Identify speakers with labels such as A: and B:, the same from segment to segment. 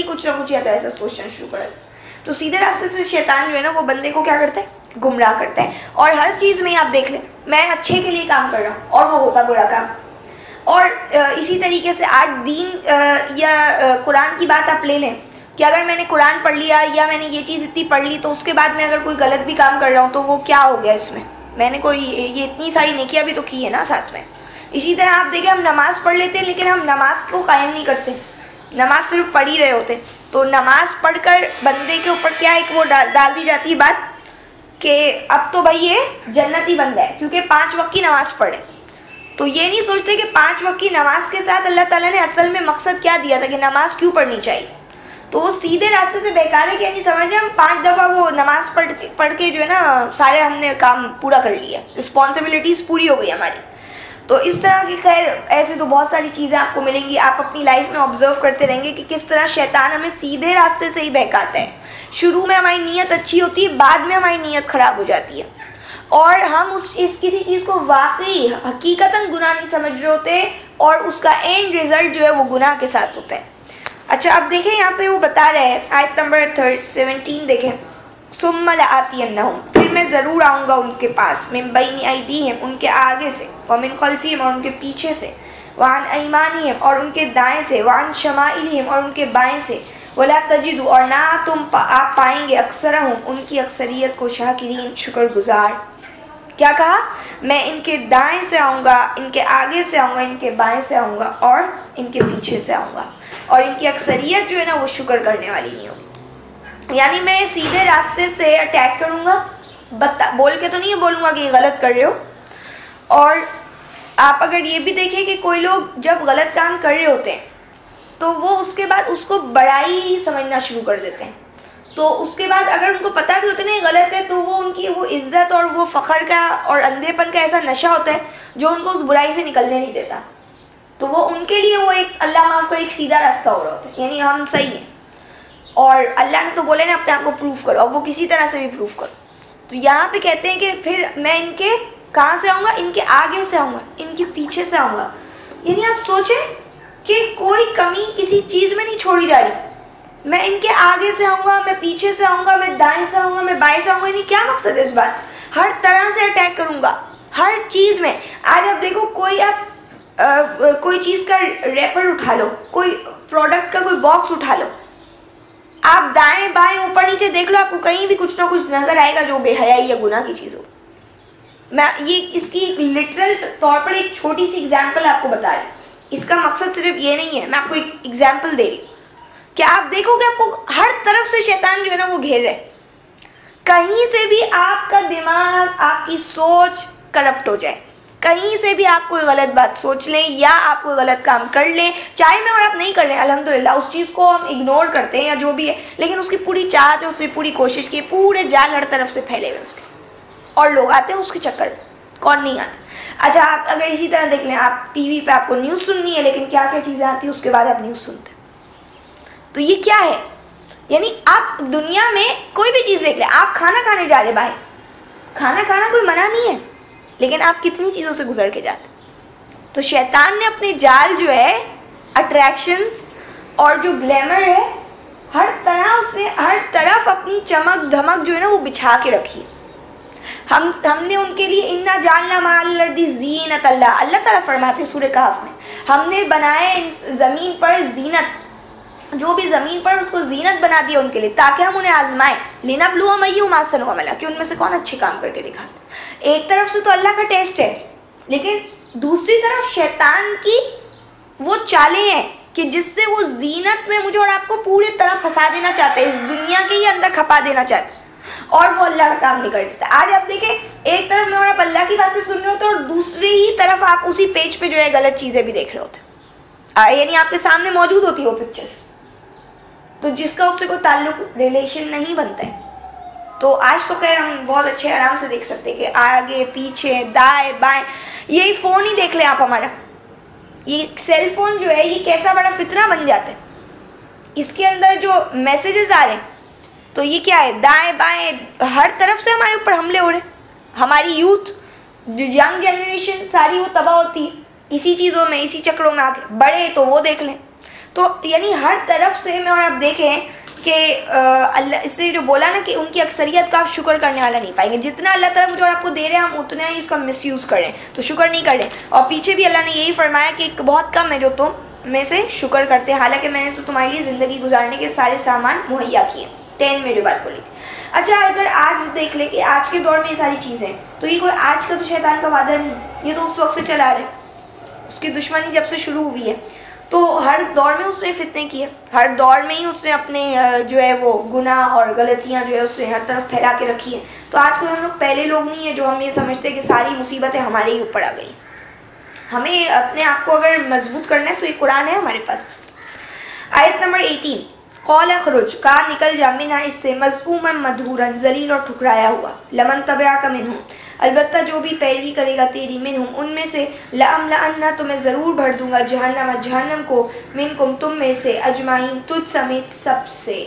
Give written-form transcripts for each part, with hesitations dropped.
A: Automatically کچھ نہ کچھ یا تو ایسا سوچنا شروع کر دیتا ہے. تو سیدھے راستے سے شیطان جو ہے نا وہ بندے کو کیا کرتا ہے؟ گمراہ کرتا ہے. اور ہر چیز میں آپ دیکھ لیں میں اچھے کے لیے کام کر رہا ہوں اور وہ ہوتا برا کام. اور اسی طریقے سے آج دین یا قرآن کی بات آپ لے لیں کہ اگر میں نے قرآن پڑھ لیا یا میں نے یہ چیز اتنی پڑھ لی تو اس کے بعد میں اگر کوئی غلط بھی کام کر رہا ہوں تو وہ کیا ہو گیا اس میں نے کوئی یہ اتنی ساری نیکیاں بھی تو کی ہے نا ساتھ میں. اسی طرح آپ دیکھیں ہم نماز پڑھ لیتے ہیں لیکن ہم نماز کو قائم نہیں کرتے, نماز صرف پڑھ ہی رہے ہوتے. تو نماز پڑھ کر بندے کے اوپر کیا ایک وہ ڈال دی جاتی ہے بات کہ اب تو بھائی یہ جنتی بندہ ہے کیونکہ 5 وقت کی نماز پڑھے. تو یہ نہیں سوچتے کہ 5 وقت کی نماز کے ساتھ اللہ تعالیٰ نے اصل میں مقصد کیا دیا تھا کہ نماز کیوں پڑھنی چاہیے. تو وہ سیدھے راستے سے بیکار ہے کہ نہیں سمجھ رہے ہم 5 دفعہ وہ نماز پڑھ کے جو ہے نا سارے ہم نے کام پورا کر لیا, رسپانسبلٹیز پوری ہو گئی ہماری. تو اس طرح کی خیر ایسے تو بہت ساری چیزیں آپ کو ملیں گی. آپ اپنی لائف میں آبزرو کرتے رہیں گے کہ کس طرح شیطان ہمیں سیدھے راستے سے ہی بہکاتا ہے. شروع میں ہماری نیت اچھی ہوتی ہے, بعد میں ہماری نیت خراب ہو جاتی ہے اور ہم کسی چیز کو واقعی حقیقتاً گناہ نہیں سمجھ رہے ہوتے اور اس کا اینڈ ریزلٹ جو ہے وہ گناہ کے ساتھ ہوتا ہے. اچھا اب دیکھیں یہاں پہ وہ بتا رہے ہیں آیت نمبر 17 دیکھیں. ثم لآتینہم, پھر میں ضرور آؤں گا ان کے پاس, من بین ایدیہم, ان کے آگے سے, ومن خلفہم, اور ان کے پیچھے سے, وعن ایمانہم, اور ان کے دائیں سے, وعن شمائلہم, اور ان کے بائیں سے, ولا تجد, اور نہ آپ پائیں گے, اکثرہم, ان کی اکثریت کو, شاکرین, شکر گزار. کیا کہا؟ میں ان کے دائیں سے آؤں گا, ان کے آگے سے آؤں گا, ان کے بائیں سے آؤں گا اور ان کے پیچھے سے آؤں گا, اور ان کی اکثریت جو ہے نا وہ شکر کرنے والی نہیں ہوگی. یعنی میں سیدھے راستے سے اٹیک کروں گا, بول کے تو نہیں بولوں گا کہ یہ غلط کر رہے ہو. اور آپ اگر یہ بھی دیکھیں کہ کوئی لوگ جب غلط کام کر رہے ہوتے ہیں تو وہ اس کے بعد اس کو بڑائی سمجھنا شروع کر دیتے ہیں. تو اس کے بعد اگر ان کو پتہ بھی ہوتا ہے نہیں غلط ہے تو وہ ان کی وہ عزت اور وہ فخر کا اور اندھے پن کا ایسا نشہ ہوتا ہے جو ان کو اس برائی سے نکلنے نہیں دیتا. تو وہ ان کے لیے وہ ایک اللہ معاف کر ایک سیدھا راستہ ہو رہا ہوتا ہے, یعنی ہم صحیح ہیں اور اللہ نے تو بولے نا اپنے آپ کو پروف کرو, اور وہ کسی طرح سے بھی پروف کرو. تو یہاں پہ کہتے ہیں کہ پھر میں ان کے کہاں سے آؤں گا, ان کے آگے سے آؤں گا, ان کے پیچھے سے آؤں گا. یعنی آپ سوچیں کہ کوئی کمی کسی چیز میں نہیں چھوڑی جا رہی. میں ان کے آگے سے آؤں گا, میں پیچھے سے آؤں گا, میں دائیں سے آؤں گا, میں بائیں سے آؤں گا. یعنی کیا مقصد ہے اس بات؟ ہر طرح سے اٹیک کروں گا, ہر چیز میں. آج آپ دیکھو کوئی چیز کا ریپر اٹھا لو, کوئی پروڈکٹ کا کوئی باکس اٹھا لو, آپ دائیں بائیں اوپر نیچے دیکھ لو, آپ کو کہیں بھی کچھ نہ کچھ نظر آئے گا جو بے حیائی یا گناہ کی چیز ہو. میں یہ اس کی لٹرل طور پر ایک چھوٹی سی ایگزامپل آپ کو بتا رہی ہوں. اس کا مقصد صرف یہ نہیں ہے, میں آپ کو ایک ایگزامپل دے رہی ہوں کہ آپ دیکھو کہ آپ کو ہر طرف سے شیطان جو ہے نا وہ گھیر رہے. کہیں سے بھی آپ کا دماغ, آپ کی سوچ کرپٹ ہو جائے, کہیں سے بھی آپ کوئی غلط بات سوچ لیں یا آپ کوئی غلط کام کر لیں, چاہے میں اور آپ نہیں کر رہے ہیں الحمدللہ, اس چیز کو ہم اگنور کرتے ہیں یا جو بھی ہے, لیکن اس کی پوری چاہت ہے, اس کی پوری کوشش کی, پورے جال ہر طرف سے پھیلے ہوئے اس کے, اور لوگ آتے ہیں اس کے چکر میں, کون نہیں آتا. اچھا آپ اگر اسی طرح دیکھ لیں, آپ ٹی وی پہ آپ کو نیوز سننی ہے لیکن کیا کیا چیزیں آتی ہیں اس کے بعد آپ نیوز سنتے. تو یہ کیا ہے؟ یعنی آپ دنیا میں کوئی بھی چیز دیکھ لیں, آپ کھانا کھانے جا رہے بھائی, کھانا کھانا کوئی منع نہیں ہے, لیکن آپ کتنی چیزوں سے گزر کے جاتے. تو شیطان نے اپنے جال جو ہے اٹریکشنز اور جو گلیمر ہے ہر طرح سے ہر طرف اپنی چمک دھمک جو ہے نا وہ بچھا کے رکھی. ہم نے ان کے لیے انا جعلنا مع الارض زینت, اللہ تعالیٰ فرماتے ہیں سورہ کہف میں, ہم نے بنائے زمین پر زینت, جو بھی زمین پر اس کو زینت بنا دیا ان کے لیے تاکہ ہم انہیں آزمائیں. لنبلوہم ایہم احسن عملا, کہ ان میں سے کون اچھے کام کر کے دکھاتا. ایک طرف سے تو اللہ کا ٹیسٹ ہے, لیکن دوسری طرف شیطان کی وہ چالیں ہیں کہ جس سے وہ زینت میں مجھے اور آپ کو پوری طرح پھنسا دینا چاہتے ہیں, اس دنیا کے ہی اندر کھپا دینا چاہتے ہیں, اور وہ اللہ کا کام نہیں کر دیتا. آج آپ دیکھیں ایک طرف میں اور آپ اللہ کی باتیں سن رہے ہوتے ہیں اور دوسری ہی طرف آپ اسی پیج پہ جو ہے غلط چیزیں بھی دیکھ رہے ہوتے ہیں, یعنی آپ کے سامنے موجود ہوتی وہ پکچرز, تو جس کا اس سے کوئی تعلق ریلیشن نہیں بنتا ہے. تو آج تو خیر ہم بہت اچھے آرام سے دیکھ سکتے ہیں کہ آگے پیچھے دائیں بائیں, یہی فون ہی دیکھ لیں آپ ہمارا, یہ سیل فون جو ہے یہ کیسا بڑا فتنہ بن جاتا ہے. اس کے اندر جو میسیجز آ رہے ہیں تو یہ کیا ہے, دائیں بائیں ہر طرف سے ہمارے اوپر حملے ہو رہے ہیں. ہماری یوتھ جو ینگ جنریشن ساری وہ تباہ ہوتی ہے اسی چیزوں میں, اسی چکروں میں. آگے بڑے تو وہ دیکھ لیں. تو یعنی ہر طرف سے میں، اور آپ دیکھیں کہ اللہ اس سے جو بولا نا کہ ان کی اکثریت کا آپ شکر کرنے والا نہیں پائیں گے. جتنا اللہ تعالیٰ مجھے اور آپ کو دے رہے ہیں ہم اتنا ہی اس کا مس یوز کر رہے ہیں، تو شکر نہیں کر رہے. اور پیچھے بھی اللہ نے یہی فرمایا کہ بہت کم ہے جو تم میں سے شکر کرتے ہیں، حالانکہ میں نے تو تمہارے لیے زندگی گزارنے کے سارے سامان مہیا کیے. 10 میں جو بات بولی تھی. اچھا اگر آج دیکھ لیں کہ آج کے دور میں یہ ساری چیزیں، تو یہ کوئی آج کا تو شیطان کا وعدہ نہیں، یہ تو اس وقت سے چلا رہے. اس کی دشمنی جب سے شروع ہوئی ہے تو ہر دور میں اس نے فتنے کیے، ہر دور میں ہی اس نے اپنے جو ہے وہ گناہ اور غلطیاں جو ہے اس سے ہر طرف پھیلا کے رکھی ہیں. تو آج کوئی ہم لوگ پہلے لوگ نہیں ہیں جو ہم یہ سمجھتے کہ ساری مصیبتیں ہمارے ہی اوپر آ گئی. ہمیں اپنے آپ کو اگر مضبوط کرنا ہے تو یہ قرآن ہے ہمارے پاس. آیت نمبر 18، قول اخرج، کہا نکل جا، منہا اس سے، مذموما مدحورا، ذلیل اور ٹھکرایا ہوا، لمن تبعک منہم، البتہ جو بھی پیروی کرے گا تیری، منہم ان میں سے، لأملأن تو میں ضرور بھر دوں گا، جہنم جہنم کو، منکم تم میں سے، اجمعین تجھ سمیت سب سے.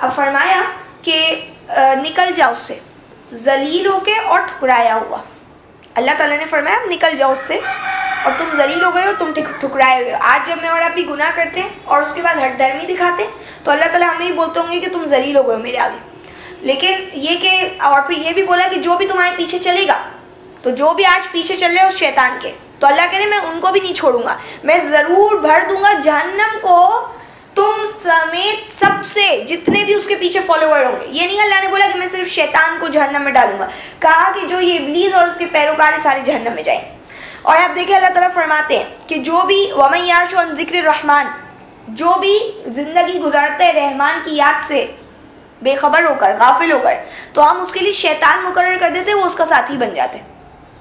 A: اب فرمایا کہ نکل جاؤ اس سے، ذلیل ہو کے اور ٹھکرایا ہوا. اللہ تعالیٰ نے فرمایا اب نکل جاؤ اس سے، اور تم ذلیل ہو گئے ہو، تم ٹھکرائے ہوئے ہو. آج جب میں اور آپ بھی گناہ کرتے ہیں اور اس کے بعد ہٹ درمی دکھاتے ہیں تو اللہ تعالیٰ ہمیں ہی بولتے ہوں گے کہ تم ذلیل ہو گئے ہو میرے آگے. لیکن یہ کہ اور پھر یہ بھی بولا کہ جو بھی تمہارے پیچھے چلے گا، تو جو بھی آج پیچھے چل رہے ہو شیطان کے، تو اللہ کہہ رہے میں ان کو بھی نہیں چھوڑوں گا، میں ضرور بھر دوں گا جہنم کو تم سمیت سب سے، جتنے بھی اس کے پیچھے فالوور ہوں گے. یہ نہیں اللہ نے بولا کہ میں صرف شیطان کو جہنم میں ڈالوں گا، کہا کہ جو یہ ابلیس اور اس کے پیروکار ہیں سارے جہنم میں جائیں. اور آپ دیکھیں اللہ تعالیٰ فرماتے ہیں کہ جو بھی وَمَن يَعْشُ عَن ذِكْرِ الرَّحْمَٰنِ، جو بھی زندگی گزارتا ہے رحمان کی یاد سے بے خبر ہو کر، غافل ہو کر، تو ہم اس کے لیے شیطان مقرر کر دیتے، وہ اس کا ساتھی بن جاتے.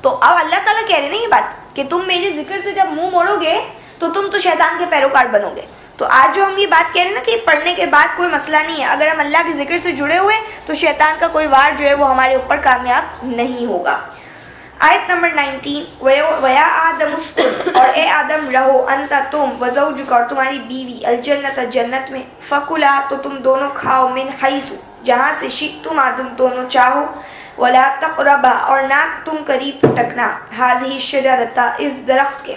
A: تو اب اللہ تعالیٰ کہہ رہے ہیں یہ بات کہ تم میرے ذکر سے جب منہ موڑو گے تو تم تو شیطان کے پیروکار بنو گے. تو آج جو ہم یہ بات کہہ رہے ہیں نا کہ پڑھنے کے بعد کوئی مسئلہ نہیں ہے، اگر ہم اللہ کے ذکر سے جڑے ہوئے تو شیطان کا کوئی وار جو ہے وہ ہمارے اوپر کامیاب نہیں ہوگا. آیت نمبر 19، وَيَا آدَمُ اسْكُنْ، اور اے آدم رہو، انت تم، وَزَوْجُكَ اور تمہاری بیوی، الجنت جنت میں، فَكُلَا تو تم دونوں کھاؤ، مِنْ حَيْثُ جہاں سے، شِئْتُمَا تم دونوں چاہو، وَلَا تَقْرَبَا اور نہ تم قریب پھٹکنا، هَذِهِ الشَّجَرَةَ اس درخت کے،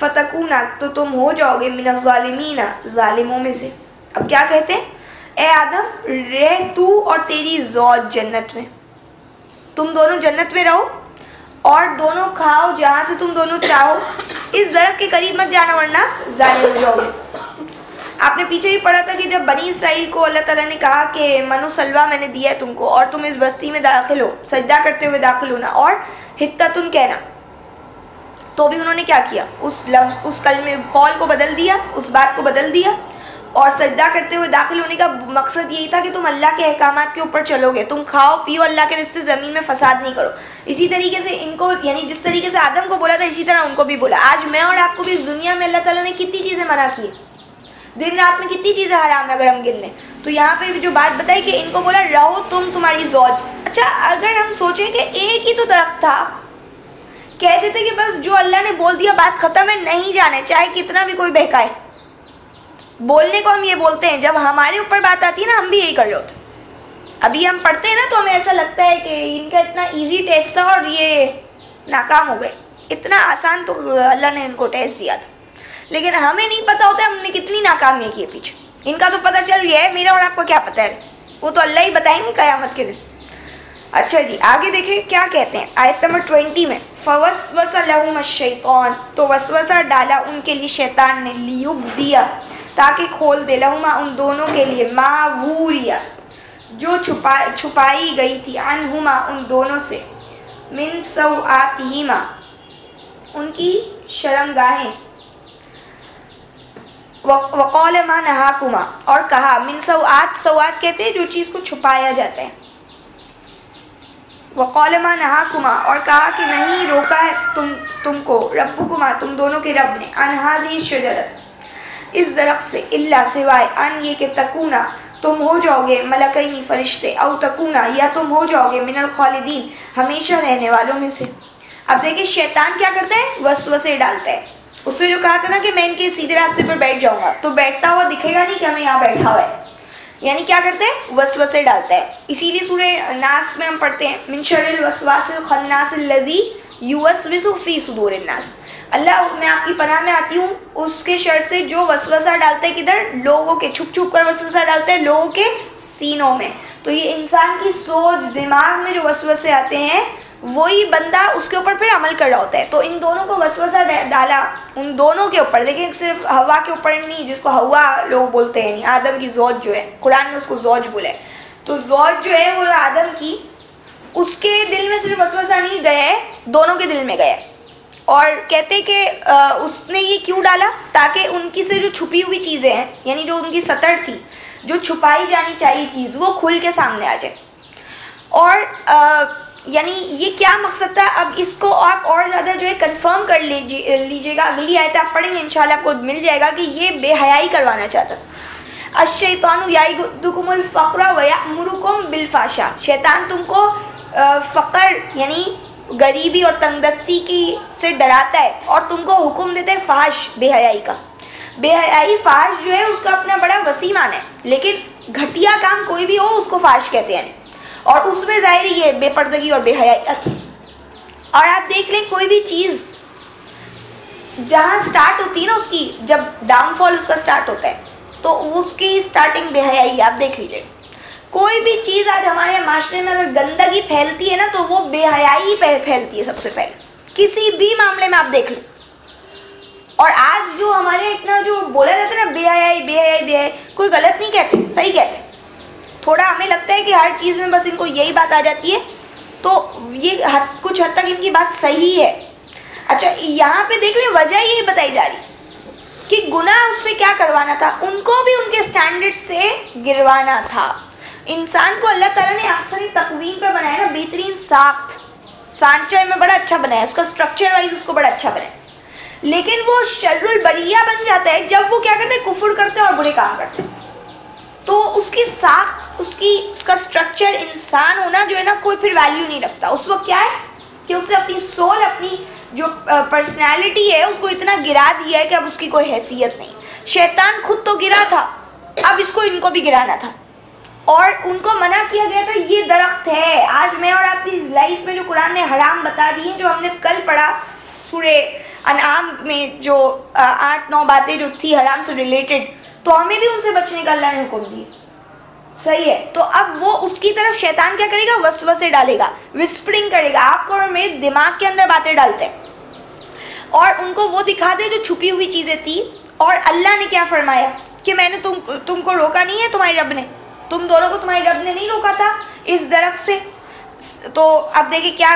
A: فَتَكُونَا تو تم ہو جاؤ گے، مِنَ الظَّالِمِينَ ظالموں میں سے. اب کیا کہتے ہیں؟ اے آدم رہ تو اور تیری زوج جنت میں، تم دونوں جنت میں رہو اور دونوں کھاؤ جہاں سے تم دونوں چاہو، اس درخت کے قریب مت جانا ورنہ ظالم ہو جاؤ گے. آپ نے پیچھے ہی پڑھا تھا کہ جب بنی اسرائیل کو اللہ تعالیٰ نے کہا کہ من و سلوہ میں نے دیا ہے تم کو، اور تم اس بستی میں داخل ہو، سجدہ کرتے ہوئے داخل ہونا اور حتتن کہنا، تو بھی انہوں نے کیا کیا؟ اس لفظ، اس کلمے قول کو بدل دیا، اس بات کو بدل دیا، اور سجدہ کرتے ہوئے داخل ہونے کا مقصد یہی تھا کہ تم اللہ کے احکامات کے اوپر چلو گے، تم کھاؤ پیو اللہ کے رستے، زمین میں فساد نہیں کرو. اسی طریقے سے ان کو، یعنی جس طریقے سے آدم کو بولا تھا اسی طرح ان کو بھی بولا. آج میں اور آپ کو بھی اس دنیا میں اللہ تعالیٰ نے کتنی چیزیں منع کی، دن رات میں کتنی چیزیں حرام ہے اگر ہم گن لیں. تو یہاں پہ جو بات بتائی کہ ان کو بولا رہو تم تمہاری زوج. اچھا اگر ہم سوچیں کہ ایک ہی تو درخت تھا، کہتے تھے کہ بس جو اللہ نے بول دیا بات ختم ہے، نہیں جانے چاہے کتنا بھی کوئی بہکائے. بولنے کو ہم یہ بولتے ہیں، جب ہمارے اوپر بات آتی ہے نا ہم بھی یہی کر رہے ہوتے. ابھی ہم پڑھتے ہیں نا تو ہمیں ایسا لگتا ہے کہ ان کا اتنا ایزی ٹیسٹ تھا اور یہ ناکام ہو گئے، اتنا آسان تو اللہ نے ان کو ٹیسٹ دیا تھا. لیکن ہمیں نہیں پتا ہوتا ہم نے کتنی ناکامیاں کی پیچھے. ان کا تو پتہ چل گیا ہے، میرا اور آپ کو کیا پتہ ہے، وہ تو اللہ ہی بتائیں گے قیامت کے دن. اچھا جی آگے دیکھیں کیا کہتے ہیں آیت نمبر 20 میں، فَوَسْوَسَ لَهُمَ الشَّيْطَانُ تو وسوسہ ڈالا ان کے لیے شیطان نے، لِيُبْدِيَ تاکہ کھول دے، لہما ان دونوں کے لیے، ما وُورِيَ جو چھپائی گئی تھی، عنہما ان دونوں سے، من سوآتہما ان کی شرمگاہیں، وقال ما نہاکما اور کہا، من سوآت، سوآت کہتے ہیں جو چیز کو چھپایا جاتا ہے، وقال ما نہاکما اور کہا کہ نہیں روکا ہے تم کو، ربکما تم دونوں کے رب نے، عن ہذہ الشجرۃ اس درخت سے، الا سوائے، ان یہ کہ تکونا تم ہو جاؤ گے، ملکین فرشتے، او تکونا یا تم ہو جاؤ گے، من الخالدین ہمیشہ رہنے والوں میں سے. اب دیکھیں شیطان کیا کرتا ہے؟ وسوسے ڈالتا ہے. اس سے جو کہا تھا نا کہ میں ان کے سیدھے راستے پر بیٹھ جاؤں گا، تو بیٹھتا ہوا دکھے گا نہیں کہ ہمیں یہاں بیٹھا ہوا ہے، یعنی کیا کرتے ہیں؟ وسوسے ڈالتا ہے. اسی لیے سورہ ناس میں ہم پڑھتے ہیں، من شر الوسواس الخناس الذی یوسوس فی صدور الناس، اللہ میں آپ کی پناہ میں آتی ہوں اس کے شر سے جو وسوسہ ڈالتے ہیں کدھر؟ لوگوں کے، چھپ چھپ کر وسوسہ ڈالتے ہیں لوگوں کے سینوں میں. تو یہ انسان کی سوچ، دماغ میں جو وسوسے آتے ہیں وہی بندہ اس کے اوپر پھر عمل کر رہا ہوتا ہے. تو ان دونوں کو وسوسہ ڈالا ان دونوں کے اوپر، لیکن صرف ہوا کے اوپر نہیں، جس کو ہوا لوگ بولتے ہیں، آدم کی زوج جو ہے، قرآن نے اس کو زوج بولا ہے. تو زوج جو ہے وہ آدم کی، اس کے دل میں صرف وسوسہ نہیں گیا ہے، دونوں کے دل میں گیا. اور کہتے کہ اس نے یہ کیوں ڈالا؟ تاکہ ان کی سے جو چھپی ہوئی چیزیں ہیں، یعنی جو ان کی سطر تھی، جو چھپائی جانی چاہیے چیز، وہ کھل کے سامنے آ جائے. اور یعنی یہ کیا مقصد تھا؟ اب اس کو آپ اور زیادہ جو ہے کنفرم کر لیجیے گا، اگلی آیت آپ پڑھیں گے انشاءاللہ آپ کو مل جائے گا کہ یہ بے حیائی کروانا چاہتا تھا. الشیطان یعدکم الفقر ویأمرکم بالفحشاء، شیطان تم کو فقر یعنی غریبی اور تنگ دستی کی سے ڈراتا ہے اور تم کو حکم دیتا ہے فحش، بے حیائی کا. بے حیائی فحش جو ہے اس کا اپنا بڑا وسیع معنی ہے، لیکن گھٹیا کام کوئی بھی ہو اس کو فحش کہتے ہیں، اور اس میں ظاہر یہ بے پردگی اور بے حیائی. اور آپ دیکھ لیں کوئی بھی چیز جہاں سٹارٹ ہوتی ہے نا، اس کی جب ڈاؤن فال اس کا سٹارٹ ہوتا ہے تو اس کی سٹارٹنگ بے حیائی. آپ دیکھ لیجئے کوئی بھی چیز آج ہمارے معاشرے میں اگر گندگی پھیلتی ہے نا تو وہ بے حیائی پھیلتی ہے سب سے پہلے، کسی بھی معاملے میں آپ دیکھ لیں. اور آج جو ہمارے اتنا جو بولا جاتا ہے نا بے حیائی بے حیائی بے حیائی، کوئی غلط نہیں کہتے، صحیح کہتے ہیں. تھوڑا ہمیں لگتا ہے کہ ہر چیز میں بس ان کو یہی بات آ جاتی ہے، تو یہ کچھ حد تک ان کی بات صحیح ہے. اچھا یہاں پہ دیکھ لیں وجہ یہی بتائی جا رہی کہ گناہ اس سے کیا کروانا تھا؟ ان کو بھی ان کے سٹینڈرڈ سے گروانا تھا. انسان کو اللہ تعالیٰ نے احسن تقویم پہ بنایا نا، بہترین ساخت سانچے میں بڑا اچھا بنایا، اس کا اسٹرکچر وائز اس کو بڑا اچھا بنایا. لیکن وہ شر البریہ بن جاتا ہے جب وہ کیا کرتے ہیں؟ کفر کرتے ہیں اور برے کام کرتے ہیں. تو اس کی ساخت، اس کا اسٹرکچر، انسان ہونا جو ہے نا کوئی پھر ویلیو نہیں رکھتا. اس وقت کیا ہے کہ اس نے اپنی سول، اپنی جو پرسنالٹی ہے اس کو اتنا گرا دیا ہے کہ اب اس کی کوئی حیثیت نہیں. شیطان خود تو گرا تھا، اب اس کو ان کو بھی گرانا تھا. اور ان کو منع کیا گیا تھا یہ درخت ہے. آج میں اور آپ کی لائف میں جو قرآن نے حرام بتا دی ہیں، جو ہم نے کل پڑھا سورہ انعام میں، جو 8-9 باتیں جو تھی حرام سے ریلیٹڈ، تو ہمیں بھی ان سے بچنے کا اللہ نے حکم دیا. صحیح ہے. تو اب وہ اس کی طرف شیطان کیا کرے گا؟ وسوسے ڈالے گا، وسپرنگ کرے گا. آپ کو اور میرے دماغ کے اندر باتیں ڈالتے ہیں اور ان کو وہ دکھاتے جو چھپی ہوئی چیزیں تھی. اور اللہ نے کیا فرمایا کہ میں نے تم کو روکا نہیں ہے، تمہارے رب نے، تم دونوں کو تمہارے رب نے نہیں روکا تھا اس درخت سے. تو اب دیکھیں کیا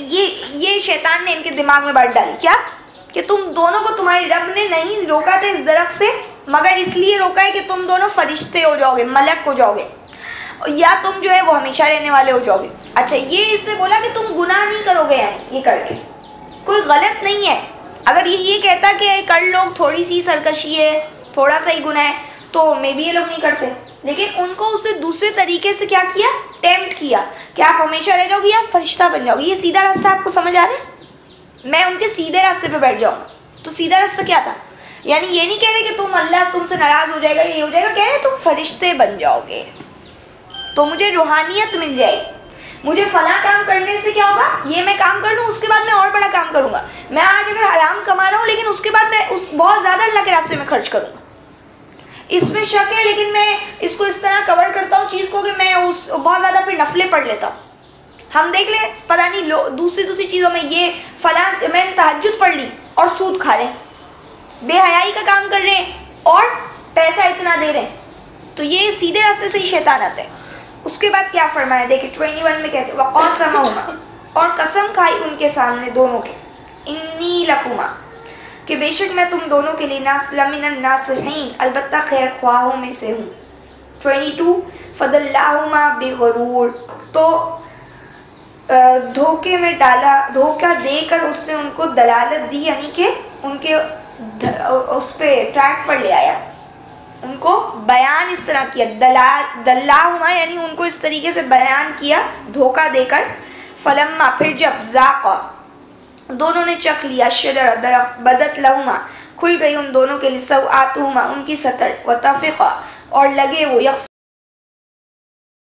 A: یہ شیطان نے ان کے دماغ میں بات ڈالی، کیا کہ تم دونوں کو تمہارے رب نے نہیں روکا تھا اس درخت سے، مگر اس لیے روکا ہے کہ تم دونوں فرشتے ہو جاؤ گے، ملک ہو جاؤ گے، یا تم جو ہے وہ ہمیشہ رہنے والے ہو جاؤ گے. اچھا یہ اس سے بولا کہ تم گناہ نہیں کرو گے، یعنی یہ کر کے کوئی غلط نہیں ہے. اگر یہ کہتا کہ کر لوگ تھوڑی سی سرکشی ہے، تھوڑا سا ہی گناہ ہے، تو میں بھی یہ لوگ نہیں کرتے. لیکن ان کو اسے دوسرے طریقے سے کیا کیا؟ ٹیمپٹ کیا کہ آپ ہمیشہ رہ جاؤ گے یا فرشتہ بن جاؤ گے. یہ سیدھا راستہ آپ کو سمجھ آ رہا ہے؟ میں ان کے سیدھے راستے پہ بیٹھ جاؤں گا. تو سیدھا راستہ کیا تھا؟ یعنی یہ نہیں کہہ رہے کہ تم اللہ تم سے ناراض ہو جائے گا، یہ ہو جائے گا، کہہ رہے تم فرشتے بن جاؤ گے تو مجھے روحانیت مل جائے گی. مجھے فلاں کام کرنے سے کیا ہوگا؟ یہ میں کام کر لوں، اس کے بعد میں اور بڑا کام کروں گا. میں آج اگر حرام کما رہا ہوں لیکن اس کے بعد میں بہت زیادہ اللہ کے راستے میں خرچ کروں گا. اس میں شک ہے، لیکن میں اس کو اس طرح کور کرتا ہوں چیز کو کہ میں بہت زیادہ پھر نفلیں پڑھ لیتا ہوں. ہم دیکھ لیں پتہ نہیں دوسری چیزوں میں یہ فلاں میں نے تہجد پڑھ لی اور سود کھا رہے ہیں، بے حیائی کا کام کر رہے ہیں اور پیسہ اتنا دے رہے ہیں. تو یہ سیدھے راستے سے ہی شیطان آتا ہے. اس کے بعد کیا فرمایا دیکھیں 21 میں کہتے وَقَاسَمَهُمَا، اور قسم کھائی ان کے سامنے دونوں کے، انی لکما، کہ بے شک میں تم دونوں کے لیے لَمِنَ النَّاصِحِينَ، البتہ خیر خواہوں میں سے ہوں. 22 فَدَلَّاهُمَا بِغُرُورٍ، تو دھوکے میں ڈالا، دھوکہ دے کر اس نے ان کو دلالت دی، یعنی کہ ان کے اس پہ ٹریک پر لے آیا، ان کو بیان اس طرح کیا. دلاہما یعنی ان کو اس طریقے سے بیان کیا دھوکہ دے کر. فلما، پھر جب ذاقا، دونوں نے چکھ لیا، شجرہ درخت، بدت لہما، کھل گئی ان دونوں کے لیے، سوآتہما، ان کی سطر، وطفقا، اور لگے وہ